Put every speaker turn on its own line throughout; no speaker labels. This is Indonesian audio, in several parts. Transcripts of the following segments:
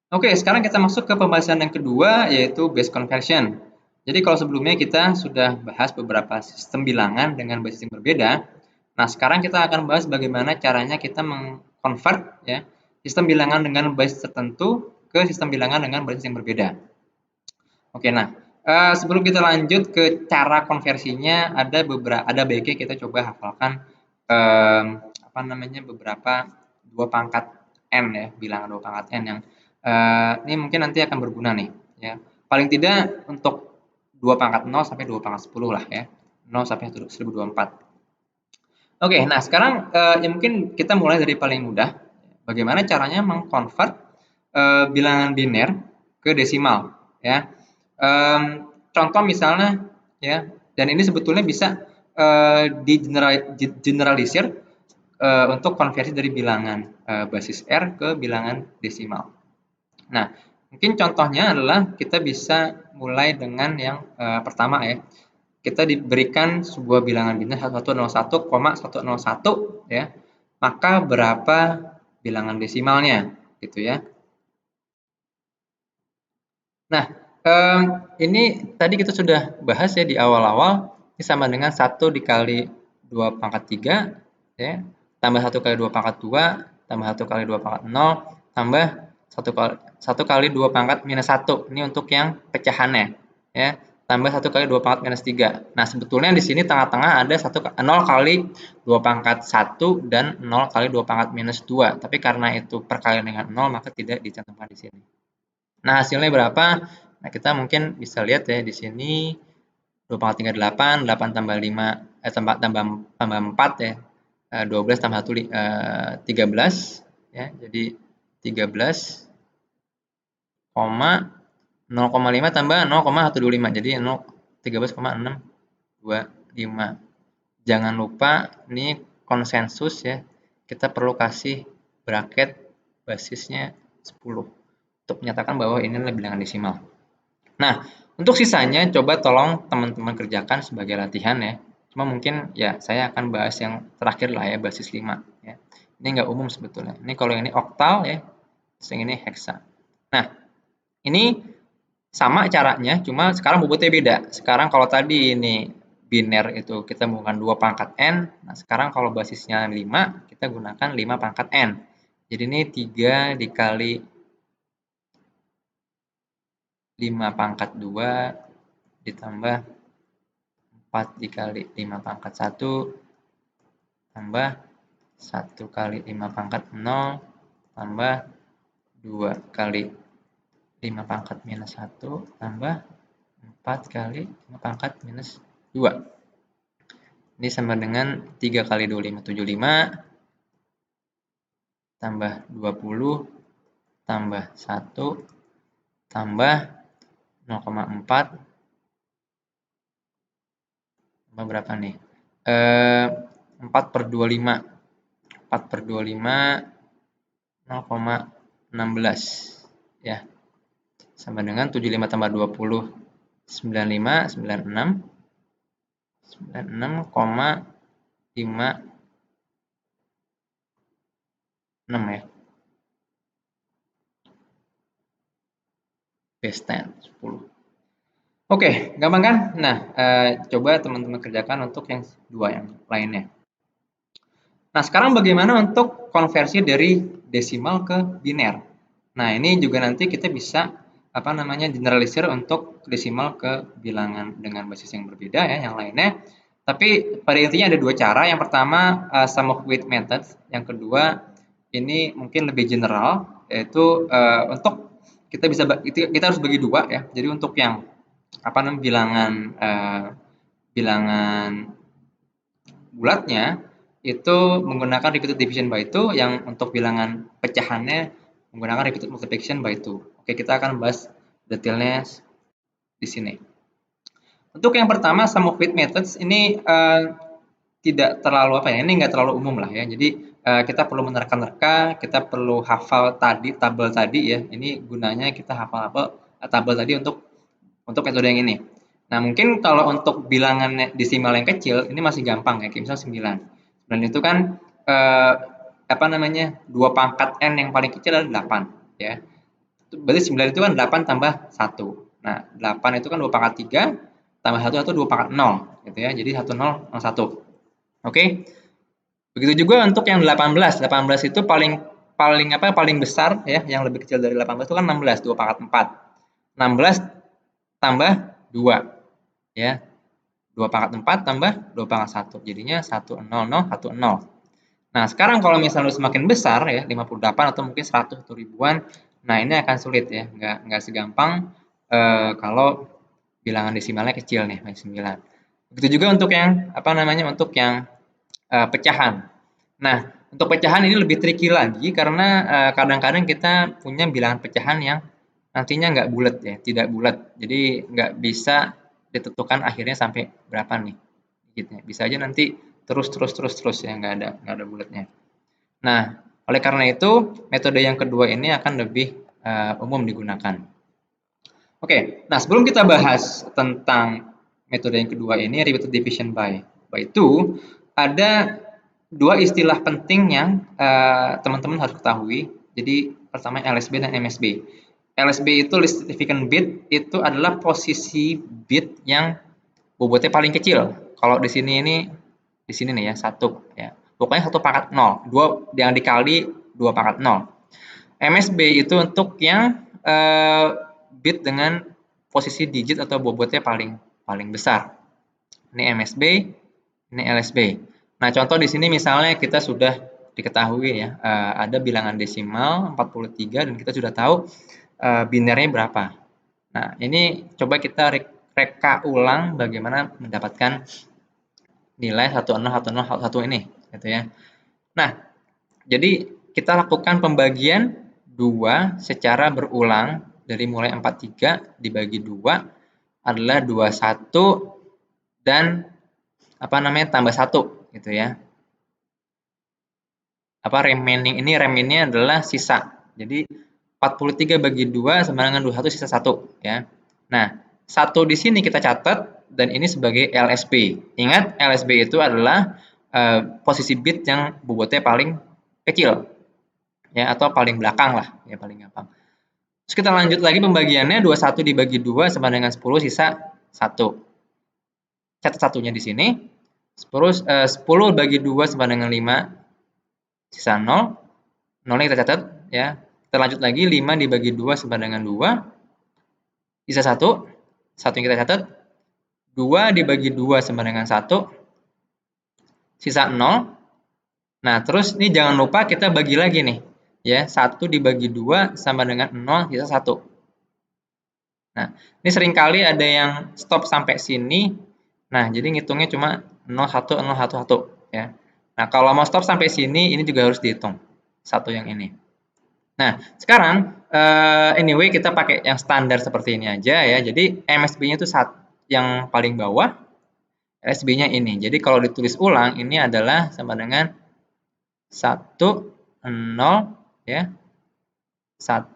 Oke, sekarang kita masuk ke pembahasan yang kedua, yaitu base conversion. Jadi kalau sebelumnya kita sudah bahas beberapa sistem bilangan dengan basis yang berbeda. Nah, sekarang kita akan bahas bagaimana caranya kita mengconvert ya sistem bilangan dengan basis tertentu ke sistem bilangan dengan basis yang berbeda. Oke, nah sebelum kita lanjut ke cara konversinya, ada baiknya kita coba hafalkan apa namanya beberapa dua pangkat n ya, bilangan dua pangkat n yang ini mungkin nanti akan berguna nih ya. Paling tidak untuk 2 pangkat 0 sampai 2 pangkat 10 lah ya. 0 sampai 1024. Oke, nah sekarang ya mungkin kita mulai dari paling mudah. Bagaimana caranya mengkonvert bilangan biner ke desimal ya. Contoh misalnya ya, dan ini sebetulnya bisa generalisir untuk konversi dari bilangan basis R ke bilangan desimal. Nah, mungkin contohnya adalah kita bisa mulai dengan yang pertama ya. Kita diberikan sebuah bilangan biner 1101,101 ya. Maka berapa bilangan desimalnya gitu ya. Nah, ini tadi kita sudah bahas ya di awal-awal, ini sama dengan 1 dikali 2 pangkat 3, ya, tambah 1 kali 2 pangkat 2, tambah 1 kali 2 pangkat 0, tambah 1 kali 2 pangkat minus 1. Ini untuk yang pecahannya, ya. Tambah 1 kali 2 pangkat minus 3. Nah, sebetulnya di sini tengah-tengah ada 0 kali 2 pangkat 1 dan 0 kali 2 pangkat minus 2. Tapi karena itu perkalian dengan 0, maka tidak dicantumkan di sini. Nah, hasilnya berapa? Nah, kita mungkin bisa lihat ya di sini 2 pangkat 3 8, 8 tambah 5 tambah tambah tambah 4 ya. 12 tambah 1 13 ya. Jadi 13, 0,5 tambah 0,125. Jadi 13,625. Jangan lupa ini konsensus ya. Kita perlu kasih bracket basisnya 10 untuk menyatakan bahwa ini adalah bilangan desimal. Nah, untuk sisanya coba tolong teman-teman kerjakan sebagai latihan ya. Cuma mungkin ya saya akan bahas yang terakhir lah ya, basis 5 ya. Ini nggak umum sebetulnya. Ini kalau yang ini oktal ya, terus yang ini heksa. Nah, ini sama caranya, cuma sekarang bobotnya beda. Sekarang kalau tadi ini biner itu kita menggunakan 2 pangkat n, nah sekarang kalau basisnya 5, kita gunakan 5 pangkat n. Jadi ini 3 dikali 5 pangkat 2 ditambah 4 dikali 5 pangkat 1 tambah 1 kali 5 pangkat 0 tambah 2 kali 5 pangkat minus 1 tambah 4 kali 5 pangkat minus 2. Ini sama dengan 3 kali 25 75 tambah 20 tambah 1 tambah 0,4 tambah berapa nih? 4 per 25. 4 per 25 0,16 ya. Sama dengan 75 tambah 20 95 96 96,56 ya. Base 10 10. Oke, gampang kan? Nah, coba teman-teman kerjakan untuk yang dua yang lainnya. Nah, sekarang bagaimana untuk konversi dari desimal ke biner? Nah, ini juga nanti kita bisa apa namanya generalisir untuk desimal ke bilangan dengan basis yang berbeda ya, yang lainnya. Tapi pada intinya ada dua cara. Yang pertama sum of weight method, yang kedua ini mungkin lebih general, yaitu untuk kita harus bagi dua ya. Jadi untuk yang apa namanya bilangan bulatnya itu menggunakan repeated division by 2, yang untuk bilangan pecahannya menggunakan repeated multiplication by 2. Oke, kita akan bahas detailnya di sini. Untuk yang pertama sum of weight methods ini tidak terlalu apa ya, ini nggak terlalu umum lah ya. Jadi kita perlu menerka-nerka, kita perlu hafal tadi tabel tadi ya. Ini gunanya kita hafal tabel tadi untuk metode yang ini. Nah, mungkin kalau untuk bilangan desimal yang kecil ini masih gampang ya, kayak misalnya 9. 9 itu kan apa namanya? 2 pangkat n yang paling kecil adalah 8 ya. Berarti 9 itu kan 8 tambah 1. Nah, 8 itu kan 2 pangkat 3 tambah 1 itu 2 pangkat 0 gitu ya. Jadi 10 01. Oke. Begitu juga untuk yang 18. 18 itu paling paling apa paling besar ya, yang lebih kecil dari 18 itu kan 16, 2 pangkat 4. 16 tambah 2 ya. 2 pangkat 4 tambah 2 pangkat 1. Jadinya 100 10. Nah, sekarang kalau misalnya semakin besar ya, 58 atau mungkin 100 atau ribuan, nah ini akan sulit ya, nggak segampang kalau bilangan desimalnya kecil nih, 9. Begitu juga untuk yang apa namanya, untuk yang pecahan. Nah, untuk pecahan ini lebih tricky lagi karena kadang-kadang kita punya bilangan pecahan yang nantinya nggak bulat ya, tidak bulat. Jadi nggak bisa ditentukan akhirnya sampai berapa nih, gitu. Bisa aja nanti terus ya, nggak ada bulatnya. Nah, oleh karena itu metode yang kedua ini akan lebih umum digunakan. Oke, nah sebelum kita bahas tentang metode yang kedua ini, repeated division by 2, ada dua istilah penting yang teman-teman harus ketahui. Jadi pertama LSB dan MSB. LSB itu least significant bit, itu adalah posisi bit yang bobotnya paling kecil. Kalau di sini nih ya, 1 ya. Pokoknya 1 pangkat 0, 2 yang dikali 2 pangkat 0. MSB itu untuk yang bit dengan posisi digit atau bobotnya paling paling besar. Ini MSB, ini LSB. Nah, contoh di sini misalnya kita sudah diketahui ya, ada bilangan desimal 43 dan kita sudah tahu binernya berapa. Nah, ini coba kita reka ulang bagaimana mendapatkan nilai 101011 ini gitu ya. Nah, jadi kita lakukan pembagian 2 secara berulang dari mulai 43 dibagi 2 adalah 21 dan apa namanya tambah 1 gitu ya. Apa remaining ini remainnya adalah sisa. Jadi 43 bagi 2 sama dengan 21 sisa 1 ya. Nah, 1 di sini kita catat dan ini sebagai LSB. Ingat LSB itu adalah posisi bit yang bobotnya paling kecil ya, atau paling belakang lah ya, paling gampang. Terus kita lanjut lagi pembagiannya, 21 dibagi 2 sama dengan 10 sisa 1. Catat satunya di sini. 10 bagi 2 sama dengan 5 sisa 0. 0 kita catat ya. Kita lanjut lagi, 5 dibagi 2 sama dengan 2 sisa 1. 1 yang kita catat. 2 dibagi 2 sama dengan 1 sisa 0. Nah, terus ini jangan lupa kita bagi lagi nih ya, 1 dibagi 2 sama dengan 0 sisa 1. Nah, ini seringkali ada yang stop sampai sini. Nah, jadi ngitungnya cuma 010111 ya. Nah, kalau mau stop sampai sini ini juga harus dihitung. Satu yang ini. Nah, sekarang anyway kita pakai yang standar seperti ini aja ya. Jadi MSB-nya itu yang paling bawah, LSB-nya ini. Jadi kalau ditulis ulang ini adalah sama dengan 1 0 ya. 1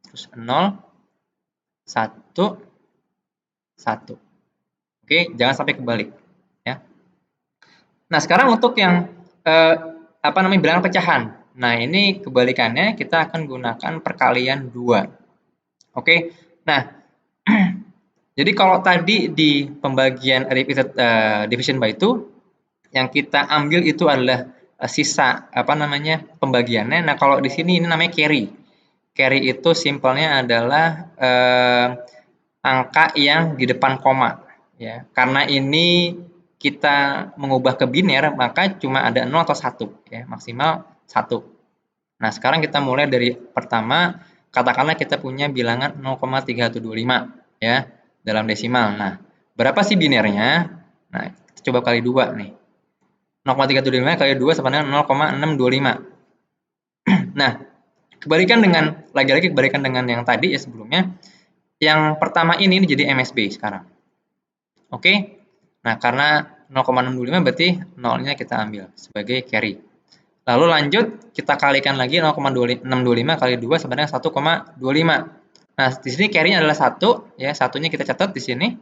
terus 0 1 1. Oke, jangan sampai kebalik ya. Nah, sekarang untuk yang apa namanya bilangan pecahan. Nah, ini kebalikannya kita akan gunakan perkalian 2. Oke. Nah, jadi kalau tadi di pembagian repeated division by 2 yang kita ambil itu adalah sisa apa namanya pembagiannya. Nah, kalau di sini ini namanya carry. Carry itu simpelnya adalah angka yang di depan koma ya. Karena ini kita mengubah ke biner maka cuma ada 0 atau 1 ya, maksimal 1. Nah, sekarang kita mulai dari pertama, katakanlah kita punya bilangan 0,3125 ya dalam desimal. Nah, berapa sih binernya? Nah, kita coba kali 2 nih. 0,375 kali 2 sama dengan 0,625. Nah, lagi-lagi kebalikan dengan yang tadi ya sebelumnya. Yang pertama ini jadi MSB sekarang. Oke. Nah, karena 0,625 berarti 0-nya kita ambil sebagai carry. Lalu lanjut kita kalikan lagi 0,625 kali 2 sama dengan 1,25. Nah, di sini carry-nya adalah 1 ya, satunya kita catat di sini.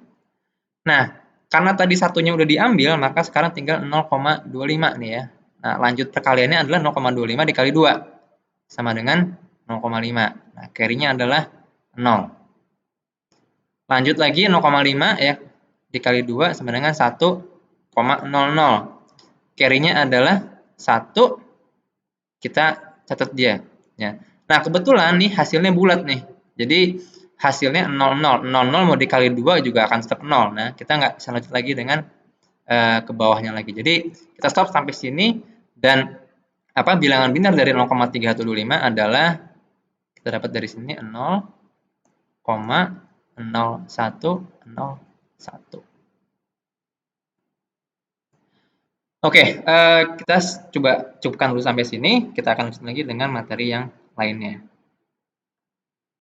Nah, karena tadi satunya udah diambil, maka sekarang tinggal 0,25 nih ya. Nah, lanjut perkaliannya adalah 0,25 dikali 2 sama dengan 0,5. Nah, carry-nya adalah 0. Lanjut lagi 0,5 ya, dikali 2 sama dengan 1,00. Carry-nya adalah 1, kita catat dia. Ya. Nah, kebetulan nih hasilnya bulat nih. Jadi hasilnya 00. 00 mau dikali 2 juga akan tetap 0. Nah, kita nggak bisa lanjut lagi dengan ke bawahnya lagi. Jadi kita stop sampai sini, dan bilangan biner dari 0,3125 adalah kita dapat dari sini 0,0101. Oke, kita coba cukupkan dulu sampai sini. Kita akan lanjut lagi dengan materi yang lainnya.